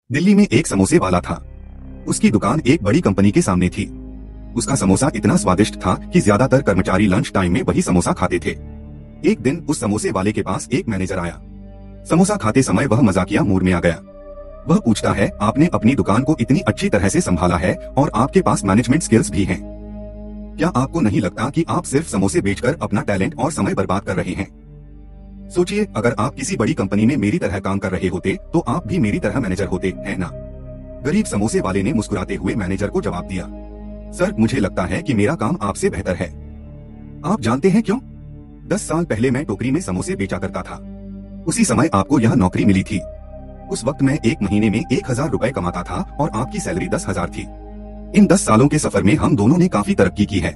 दिल्ली में एक समोसे वाला था। उसकी दुकान एक बड़ी कंपनी के सामने थी। उसका समोसा इतना स्वादिष्ट था कि ज्यादातर कर्मचारी लंच टाइम में वही समोसा खाते थे। एक दिन उस समोसे वाले के पास एक मैनेजर आया। समोसा खाते समय वह मजाकिया मूड में आ गया। वह पूछता है, आपने अपनी दुकान को इतनी अच्छी तरह से संभाला है और आपके पास मैनेजमेंट स्किल्स भी हैं। क्या आपको नहीं लगता कि आप सिर्फ समोसे बेचकर अपना टैलेंट और समय बर्बाद कर रहे हैं? सोचिए, अगर आप किसी बड़ी कंपनी में मेरी तरह काम कर रहे होते तो आप भी मेरी तरह मैनेजर होते, है ना? गरीब समोसे वाले ने मुस्कुराते हुए मैनेजर को जवाब दिया, सर, मुझे लगता है कि मेरा काम आपसे बेहतर है। आप जानते हैं क्यों? 10 साल पहले मैं टोकरी में समोसे बेचा करता था। उसी समय आपको यह नौकरी मिली थी। उस वक्त मैं एक महीने में 1000 रुपए कमाता था और आपकी सैलरी 10,000 थी। इन 10 सालों के सफर में हम दोनों ने काफी तरक्की की है।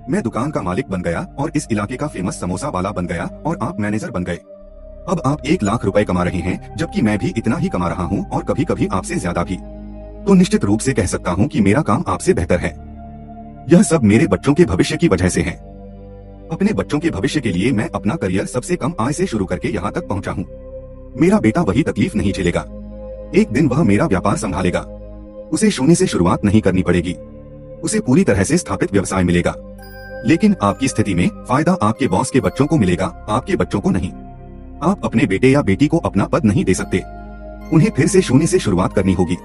मैं दुकान का मालिक बन गया और इस इलाके का फेमस समोसा वाला बन गया और आप मैनेजर बन गए। अब आप 1 लाख रुपए कमा रहे हैं, जबकि मैं भी इतना ही कमा रहा हूँ और कभी कभी आपसे ज्यादा भी। तो निश्चित रूप से कह सकता हूँ कि मेरा काम आपसे बेहतर है। यह सब मेरे बच्चों के भविष्य की वजह से है। अपने बच्चों के भविष्य के लिए मैं अपना करियर सबसे कम आय से शुरू करके यहाँ तक पहुँचा हूँ। मेरा बेटा वही तकलीफ नहीं झेलेगा। एक दिन वह मेरा व्यापार संभालेगा। उसे शून्य से शुरुआत नहीं करनी पड़ेगी। उसे पूरी तरह से स्थापित व्यवसाय मिलेगा। लेकिन आपकी स्थिति में फायदा आपके बॉस के बच्चों को मिलेगा, आपके बच्चों को नहीं। आप अपने बेटे या बेटी को अपना पद नहीं दे सकते। उन्हें फिर से शून्य से शुरुआत करनी होगी।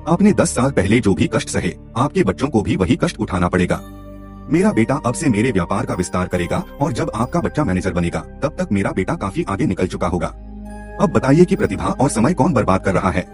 आपने 10 साल पहले जो भी कष्ट सहे, आपके बच्चों को भी वही कष्ट उठाना पड़ेगा। मेरा बेटा अब से मेरे व्यापार का विस्तार करेगा और जब आपका बच्चा मैनेजर बनेगा, तब तक मेरा बेटा काफी आगे निकल चुका होगा। अब बताइए कि प्रतिभा और समय कौन बर्बाद कर रहा है?